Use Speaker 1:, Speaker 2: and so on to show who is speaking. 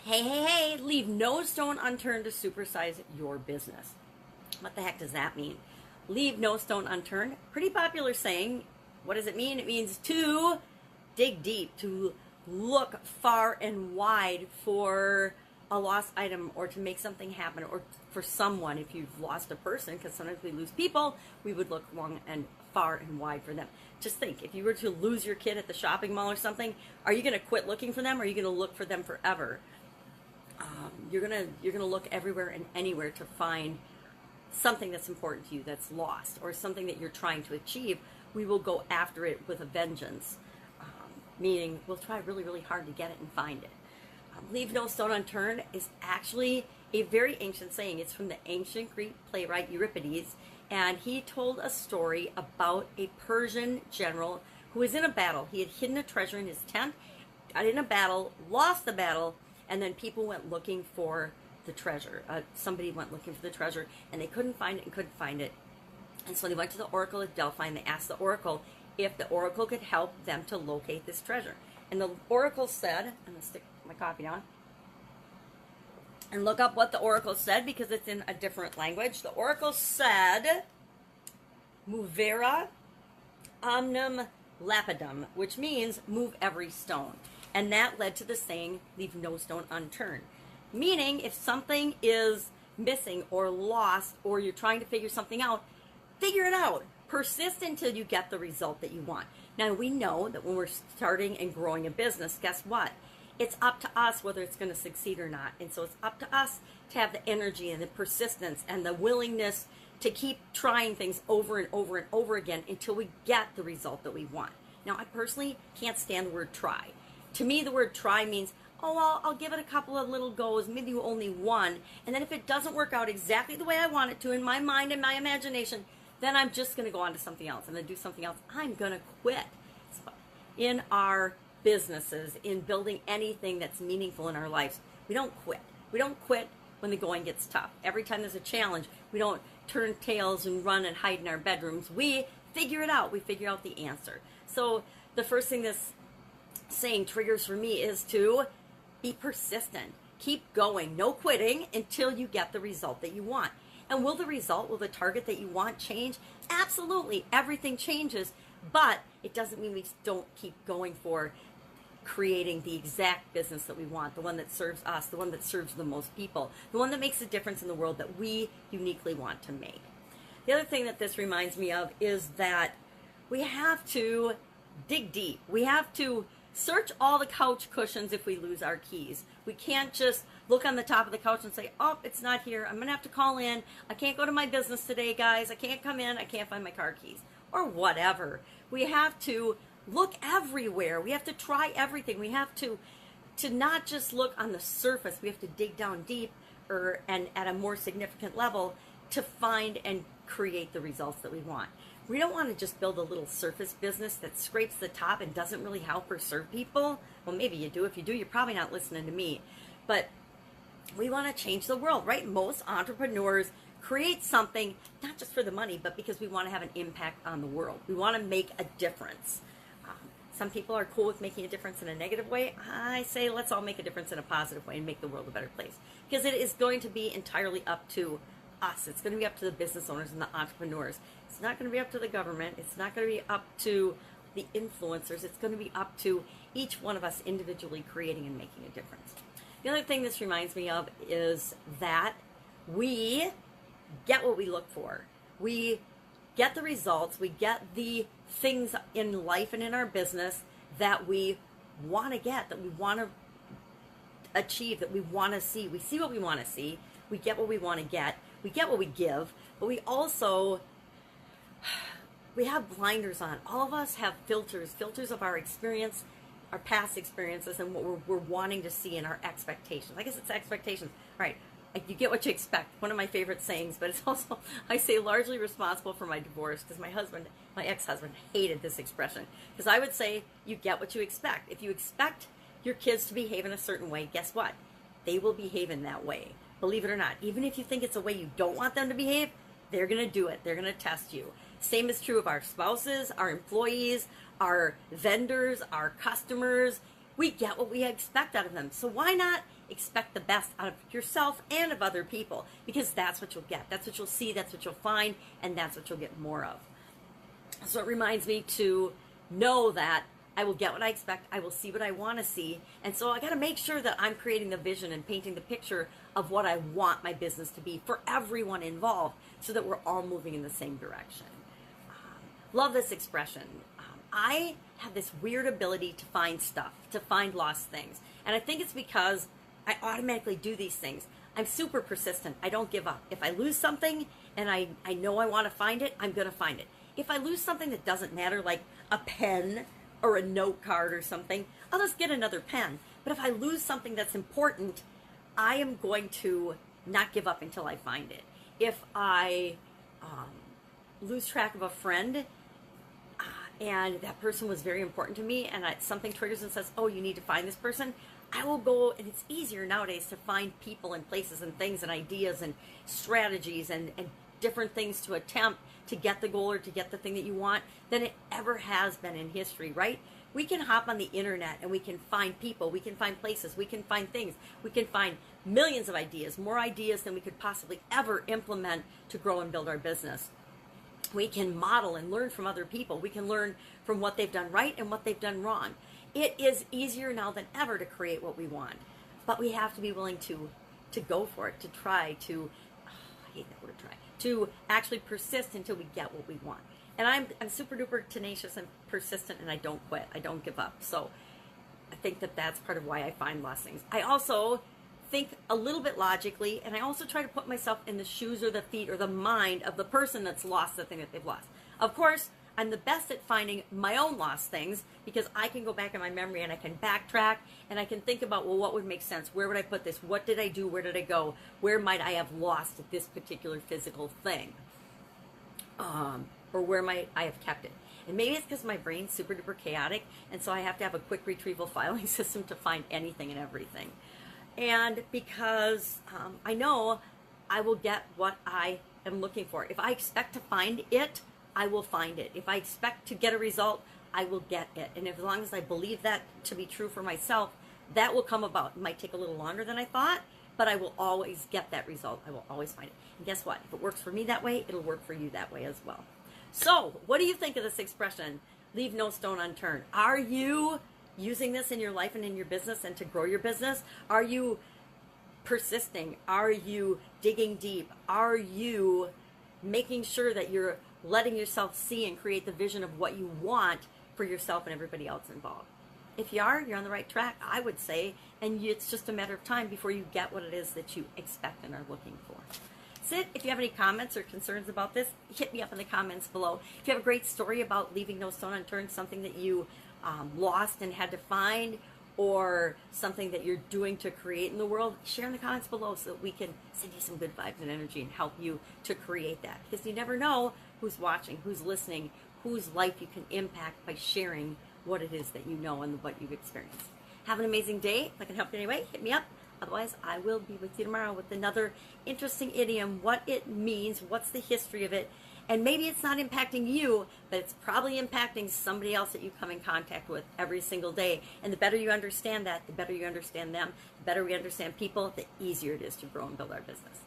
Speaker 1: Hey, hey, hey, leave no stone unturned to supersize your business. What the heck does that mean? Leave no stone unturned. Pretty popular saying. What does it mean? It means to dig deep, to look far and wide for a lost item or to make something happen or for someone. If you've lost a person, because sometimes we lose people, we would look long and far and wide for them. Just think, if you were to lose your kid at the shopping mall or something, are you going to quit looking for them or are you going to look for them forever? You're gonna look everywhere and anywhere to find something that's important to you that's lost or something that you're trying to achieve. We will go after it with a vengeance, meaning we'll try really, really hard to get it and find it. Leave no stone unturned is actually a very ancient saying. It's from the ancient Greek playwright Euripides, and he told a story about a Persian general who was in a battle. He had hidden a treasure in his tent, got in a battle, lost the battle, and then people went looking for the treasure. Somebody went looking for the treasure, and they couldn't find it and couldn't find it. And so they went to the Oracle at Delphi, and they asked the Oracle if the Oracle could help them to locate this treasure. And the Oracle said, I'm going to stick my coffee down, and look up what the Oracle said because it's in a different language. The Oracle said, Movera omnem lapidum, which means move every stone. And that led to the saying, leave no stone unturned. Meaning, if something is missing or lost or you're trying to figure something out, figure it out. Persist until you get the result that you want. Now, we know that when we're starting and growing a business, guess what? It's up to us whether it's going to succeed or not. And so it's up to us to have the energy and the persistence and the willingness to keep trying things over and over and over again until we get the result that we want. Now, I personally can't stand the word try. To me, the word try means, oh, well, I'll give it a couple of little goes, maybe only one. And then if it doesn't work out exactly the way I want it to in my mind and my imagination, then I'm just going to go on to something else. I'm going to do something else. I'm going to quit. In our businesses, in building anything that's meaningful in our lives, we don't quit. We don't quit when the going gets tough. Every time there's a challenge, we don't turn tails and run and hide in our bedrooms. We figure it out. We figure out the answer. So the first thing this saying triggers for me is to be persistent. Keep going. No quitting until you get the result that you want. And will the target that you want change? Absolutely. Everything changes, but it doesn't mean we don't keep going for creating the exact business that we want, the one that serves us, the one that serves the most people, the one that makes a difference in the world that we uniquely want to make. The other thing that this reminds me of is that we have to dig deep. We have to search all the couch cushions if we lose our keys. We can't just look on the top of the couch and say, oh, it's not here. I'm going to have to call in. I can't go to my business today, guys. I can't come in. I can't find my car keys or whatever. We have to look everywhere. We have to try everything. We have to not just look on the surface. We have to dig down deep and at a more significant level to find and create the results that we want. We don't want to just build a little surface business that scrapes the top and doesn't really help or serve people. Well, maybe you do. If you do, you're probably not listening to me. But we want to change the world, right? Most entrepreneurs create something, not just for the money, but because we want to have an impact on the world. We want to make a difference. Some people are cool with making a difference in a negative way. I say let's all make a difference in a positive way and make the world a better place. Because it is going to be entirely up to us. It's going to be up to the business owners and the entrepreneurs. It's not going to be up to the government. It's not going to be up to the influencers. It's going to be up to each one of us individually creating and making a difference. The other thing this reminds me of is that we get what we look for. We get the results. We get the things in life and in our business that we want to get, that we want to achieve, that we want to see. We see what we want to see. We get what we want to get. We get what we give, but we have blinders on. All of us have filters of our experience, our past experiences, and what we're wanting to see in our expectations. I guess it's expectations, right? You get what you expect. One of my favorite sayings, but it's also, I say, largely responsible for my divorce because my ex-husband hated this expression. Because I would say, you get what you expect. If you expect your kids to behave in a certain way, guess what? They will behave in that way. Believe it or not. Even if you think it's a way you don't want them to behave, they're going to do it. They're going to test you. Same is true of our spouses, our employees, our vendors, our customers. we get what we expect out of them. So why not expect the best out of yourself and of other people? Because that's what you'll get. That's what you'll see. That's what you'll find. And that's what you'll get more of. So it reminds me to know that I will get what I expect. I will see what I want to see. And so I got to make sure that I'm creating the vision and painting the picture of what I want my business to be for everyone involved, so that we're all moving in the same direction. Love this expression. I have this weird ability to find stuff, to find lost things. And I think it's because I automatically do these things. I'm super persistent. I don't give up. If I lose something and I know I want to find it, I'm going to find it. If I lose something that doesn't matter, like a pen or a note card or something, I'll just get another pen. But if I lose something that's important, I am going to not give up until I find it. If I lose track of a friend, and that person was very important to me, and something triggers and says, oh, you need to find this person, I will go, and it's easier nowadays to find people and places and things and ideas and strategies and different things to attempt to get the goal or to get the thing that you want than it ever has been in history, right? We can hop on the internet and we can find people, we can find places, we can find things, we can find millions of ideas, more ideas than we could possibly ever implement to grow and build our business. We can model and learn from other people. We can learn from what they've done right and what they've done wrong. It is easier now than ever to create what we want. But we have to be willing to go for it, to try, I hate that word, try, to actually persist until we get what we want. And I'm super duper tenacious and persistent, and I don't quit. I don't give up. So I think that that's part of why I find lost things. I also think a little bit logically, and I also try to put myself in the shoes or the feet or the mind of the person that's lost the thing that they've lost. Of course, I'm the best at finding my own lost things because I can go back in my memory and I can backtrack and I can think about, well, what would make sense? Where would I put this? What did I do? Where did I go? Where might I have lost this particular physical thing? Or where might I have kept it? And maybe it's because my brain's super duper chaotic, and so I have to have a quick retrieval filing system to find anything and everything. And because I know I will get what I am looking for. If I expect to find it, I will find it. If I expect to get a result, I will get it. And as long as I believe that to be true for myself, that will come about. It might take a little longer than I thought, but I will always get that result. I will always find it. And guess what? If it works for me that way, it'll work for you that way as well. So, what do you think of this expression, leave no stone unturned? Are you using this in your life and in your business and to grow your business? Are you persisting? Are you digging deep? Are you making sure that you're letting yourself see and create the vision of what you want for yourself and everybody else involved? If you are, you're on the right track, I would say, and it's just a matter of time before you get what it is that you expect and are looking for. That's it. If you have any comments or concerns about this, hit me up in the comments below. If you have a great story about leaving no stone unturned, something that you lost and had to find, or something that you're doing to create in the world, share in the comments below so that we can send you some good vibes and energy and help you to create that. Because you never know who's watching, who's listening, whose life you can impact by sharing what it is that you know and what you've experienced. Have an amazing day. If I can help you in any way, hit me up. Otherwise, I will be with you tomorrow with another interesting idiom, what it means, what's the history of it, and maybe it's not impacting you, but it's probably impacting somebody else that you come in contact with every single day. And the better you understand that, the better you understand them, the better we understand people, the easier it is to grow and build our business.